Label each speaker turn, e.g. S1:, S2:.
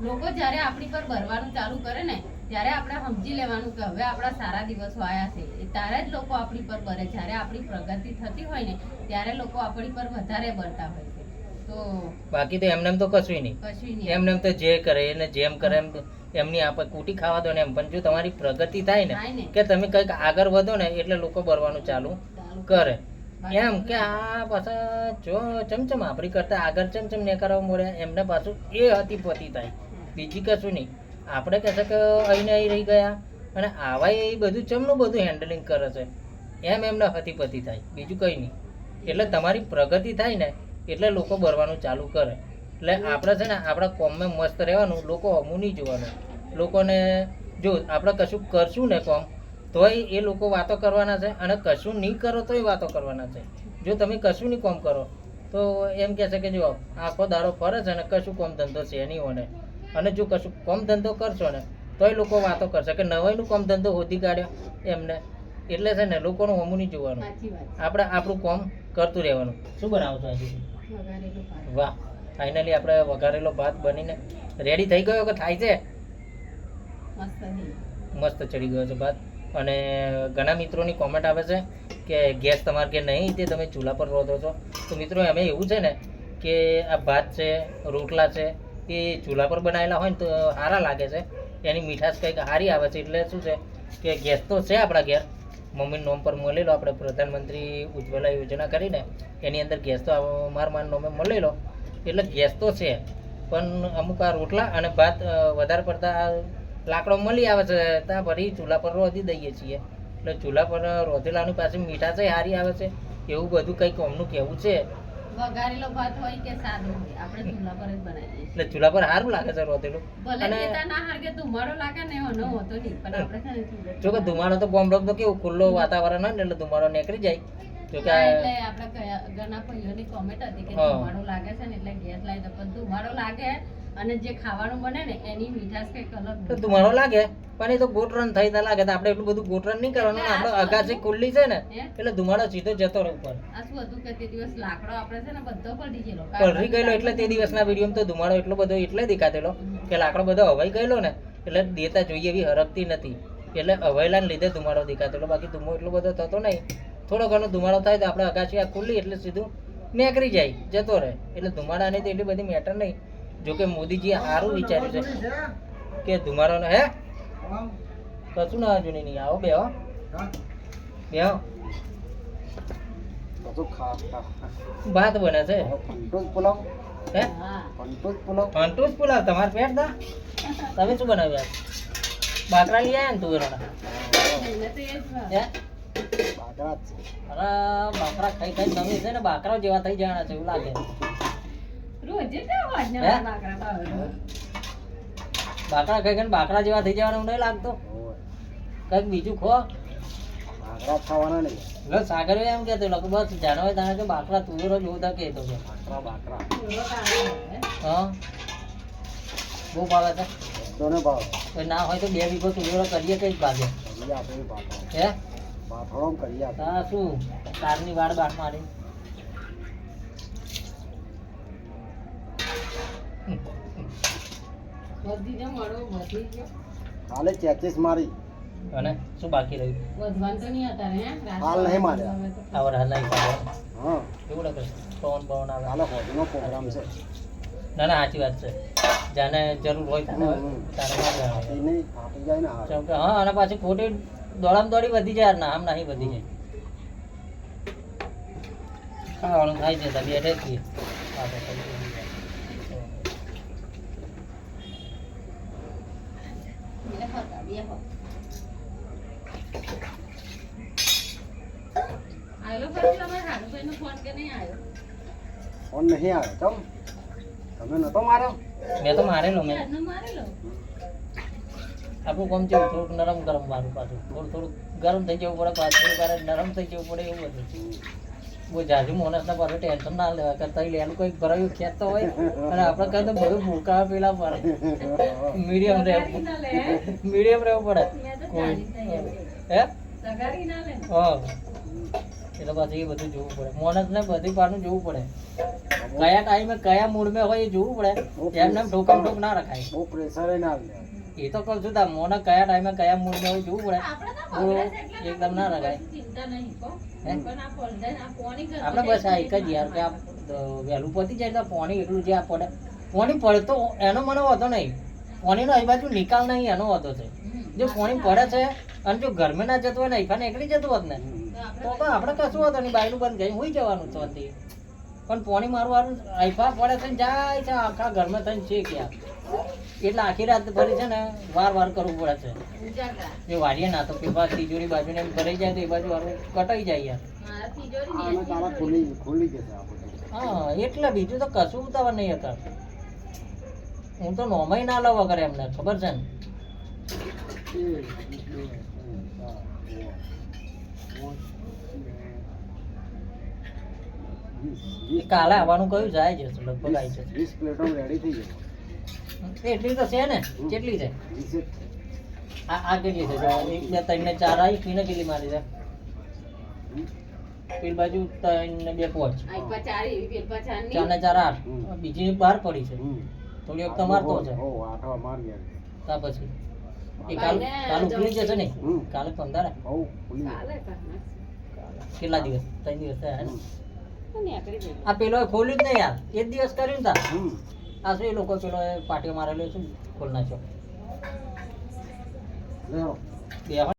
S1: લોકો જ્યારે આપણી પર ભરવાનું ચાલુ કરે ને ત્યારે આપણે સમજી લેવાનું કે હવે આપણા સારા દિવસો આવ્યા છે ત્યારે જ લોકો આપણી પર ભરે. જ્યારે આપણી પ્રગતિ થતી હોય ને ત્યારે લોકો આપણી પર વધારે ભરતા હોય છે. તો
S2: બાકી તો એમને તો કશું નહીં, એમને તો જે કરે એને જેમ કરે એમ એમની આપણે કૂટી ખાવા દો ને એમ. પણ જો તમારી પ્રગતિ થાય ને કે તમે કંઈક આગળ વધો ને એટલે લોકો ભરવાનું ચાલુ કરે એમ કે આ પાછા જો ચમચમ આપણી કરતા આગળ ચમચમ ને કરવા મળ્યા એમને પાછું એ હતી પતિ થાય, બીજી કશું નહીં. આપણે કહેશે કે અહીં અહીં રહી ગયા અને આવા એ બધું ચમનું બધું હેન્ડલિંગ કરે છે એમ એમને હતી પતિ થાય, બીજું કંઈ નહીં. એટલે તમારી પ્રગતિ થાય ને એટલે લોકો ભરવાનું ચાલુ કરે. એટલે આપણે છે ને આપણા કોમમાં મસ્ત રહેવાનું, લોકો હમું નહીં જોવાનું. લોકોને જો આપણે કશું કરશું ને કોમ તોય એ લોકો વાતો કરવાના છે અને કશું નહીં કરો તોય વાતો કરવાના છે. જો તમે કશું નહીં કોમ કરો તો એમ કહે છે કે જો આખો દાડો ફરે છે ને કશું કોમ ધંધો છે નહીં હોને. અને જો કશું કોમ ધંધો કરશો ને તોય લોકો વાતો કરશે કે નવાઈનું કોમ ધંધો શોધી કાઢ્યો એમને. એટલે છે ને લોકોનું હમું નહીં જોવાનું, આપણે આપણું કોમ કરતું રહેવાનું. શું બનાવો છો આજે? વાહ, ફાઇનલી આપણે વઘારેલો ભાત બનીને રેડી થઈ ગયો કે થાય છે? મસ્ત ચડી ગયો છે ભાત. અને ઘણા મિત્રોની કોમેન્ટ આવે છે કે ગેસ તમારે કે નહીં તે તમે ચૂલા પર રોધો છો. તો મિત્રો અમે એવું છે ને કે આ ભાત છે રોટલા છે એ ચૂલા પર બનાવેલા હોય ને તો સારા લાગે છે, એની મીઠાશ કંઈક સારી આવે છે. એટલે શું છે કે ગેસ તો છે આપણા ઘેર, મમ્મી નોમ પર મળેલો. આપણે પ્રધાનમંત્રી ઉજ્જવલા યોજના કરીને એની અંદર ગેસ તો મારા નોમે મળેલો, એટલે ગેસ તો છે. પણ અમુક આ રોટલા અને ભાત વધારે પડતા લાકડો મળી આવે છે ત્યાં ફરી ચૂલા પર રોધી દઈએ છીએ. એટલે ચૂલા પર રોધેલાની પાછી મીઠાશ સારી આવે છે. એવું બધું કંઈક અમનું કહેવું છે.
S1: વઘારેલો ભાત હોય કે સાદો હોય આપણે ચૂલા પર જ બનાવીએ.
S2: એટલે ચૂલા પર સારું લાગે છે રોધેલું.
S1: ભલે નેતા ના હાગે ધુમાડો લાગે ને એનો હોતો નહીં, પણ આપણે છે ને ચૂલા
S2: જો કે ધુમાડો તો બોમ્બડો તો કેવું ખુલ્લો વાતાવરણ હોય ને એટલે ધુમાડો નીકળી જાય. જો કે
S1: એટલે આપણે ઘણા ભાઈઓની કોમેન્ટ હતી કે ધુમાડો લાગે છે ને એટલે ગેસ લાવી દો, પણ ધુમાડો લાગે અને જે ખાવાનું બને ને એની મીઠાશ કંઈક અલગ
S2: તો ધુમાડો લાગે પણ એ તો ગોટરન થઈ ના લાગે. તો આપણે એટલું બધું ગોટરન નહીં કરવાનું. આપણે અગાસી ખુલ્લી છે ને એટલે ધુમાડો સીધો જતો રહે ઉપર.
S1: આ શું હતું કે તે દિવસ લાકડો આપણે છે ને બધો પલટી ગયેલો
S2: એટલે તે દિવસના વિડીયોમાં તો ધુમાડો એટલો બધો એટલે દેખાતેલો કે લાકડો બધો હવાઈ ગયેલો ને એટલે દેતા જોઈએ એવી હરકતી નથી, એટલે હવાઈલાને લીધે ધુમાડો દેખાતેલો. બાકી ધુમો એટલો બધો થતો નહીં. થોડો ઘણો ધુમાડો થાય તો આપણે અગાસી આ ખુલ્લી એટલે સીધું નીકળી જાય જતો રહે. એટલે ધુમાડાની તો એટલી બધી મેટર નહીં. જોકે મોદીજીએ સારું વિચાર્યું છે કે ધુમાડો હે કશું ના જૂની નહીં. આવો બે ભાત બને છે. હે ફંટૂસ પુલાવ તમારે પેટ દા. તમે શું બનાવ્યા? બાકરા લઈ આવ્યા ને તુવેરોના? બાકરા ખાઈ ખાઈ તમે છે ને બાકરા જેવા થઈ જવાના છે એવું લાગે. બાકરા ખાઈ ખાઈ બાકરા જેવા થઈ જવાનું નહીં લાગતો? કઈક બીજું ખો. બાકરા ખાવાના નહીં. એટલે સાગર એમ કેતો લોકો બસ જાણવા તાણે કે બાકરા તુવેરો જોતા કેતો કે બાકરા હા બહુ ભાવે છે. દોને ભાવે. કોઈ ના હોય તો 2 વીઘો તુવેરો કરીએ કઈ ભાગે હે બાફળો કરીએ. હા શું કારની વાળ બાટ મારી. હાલે ચેચીસ મારી અને શું બાકી રહ્યું?
S1: વધવાનું તો નહીં હતા ને
S2: હાલ નહીં માર્યા. આવર હાલ નહીં પાડે. હા એવું લાગે પવન પવન આવે. હાલો હોડીનો પ્રોગ્રામ છે. ના ના સાચી વાત છે. જાને જરૂર હોય તારે નહીં આપી જાય ને. હા અને પાછી ખોટી દોડામ દોડી વધી જાય ના આમ નહીં વધી જાય. ખાવાનું થાય છે તો બેઠે જ છીએ. ફોન નહીં આવ્યો તમે નતો માર્યો? મેં તો મારેલો. આપણું કામ છે થોડુંક નરમ ગરમ મારું પાછું થોડું ગરમ થઈ જવું પડે પાછું નરમ થઈ જવું પડે એવું બધું. બહુ જાજુ માણસના પાસે ટેન્શન ના લેવા કરતા લેલું કંઈક ભરાયું ખેંચતો હોય અને આપણે કહે તો બધું ભૂકા પેલા પડે. મીડિયમ રહેવું પડે. હે હા એટલે પછી એ બધું જોવું પડે માણસને બધી પાનું જોવું પડે કયા ટાઈમે કયા મૂડમાં હોય એ જોવું પડે એમને એમ ઠોકમ ઠોક ના રખાય
S3: બહુ પ્રેશર ના લે
S2: એ તો કહું છું તા મોને કયા ટાઈમે કયા મૂડમાં હોય જોવું પડે
S1: આપણે તો
S2: પૂરો
S1: બગડે છે એટલે
S2: એકદમ ના રખાય
S1: ચિંતા નહીં કહો.
S2: હે?
S1: પણ આ પલડે આ પોણી કરતો
S2: આપણે બસ આ એક જ યાર કે આ વહેલું પતી જાય તો પાણી એટલું જે આ પડે પાણી પડતો એનો મને વાંધો નહીં પાણીનો એ બાજુ નિકાલ નહીં એનો વાંધો છે જો પાણી પડે છે અને જો ઘરમાં ના જતું હોય ને આઈફા નીકળી જતું હોત ને તો આપણે કશું હોતું નહીં બાયલું બંધ કરી હોઈ જવાનું શાંતિ પણ પાણી મારું વારું આઈફા પડે છે ને જાય છે આખા ઘરમાં થઈને છે ક્યાં એટલે આખી રાત ભરી છે ને વાર વાર કરવું પડે છે
S1: ઉજાગરા.
S2: જો વાળીએ ના તો પેપર તિજોરી બાજુને એમ ભરાઈ જાય તો એ બાજુ વાળું કટાઈ જાય યાર
S1: મારા તિજોરી
S3: આને તારા ખુલી જશે આપણે
S2: હા એટલે બીજું તો કશું ઉતાવળ નહીં હતા હું તો નોમાઈ ના લઉં વગર એમને ખબર છે ને એ કાલે આવવાનું કયું જાય છે લગભગ આવી જશે
S3: 20 પ્લેટો રેડી થઈ ગઈ
S2: એટલી તો છે ને કેટલી છે
S3: 20
S2: આ કેટલી છે જો એક બે ત્રણ ને ચાર આવી પીને કેટલી મારી છે પેલી બાજુ ત્રણ ને બે પાંચ
S1: આ પચારી એવી પેલ પચારની.
S2: ચાર ને ચાર આઠ બીજી બહાર પડી છે થોડી વખત મારતો છે
S3: ઓ આઠવા માર ગયા
S2: તા પછી એ કાલ ઉકળી જશે ને
S3: હમ.
S2: કાલે 15
S3: બહુ ખુલી
S1: ચાલે કાંઈ.
S2: કેટલા દિવસ 3 દિવસ થયા હે ને?
S1: તો નીકળી જાય.
S2: આ પેલો ખોલ્યું જ નહીં યાર એક દિવસ કર્યું ને તા
S3: હમ
S2: આ શું એ લોકો પેલો પાટીઓ મારેલો શું ખોલ નાખ્યો
S3: લેવો
S2: બે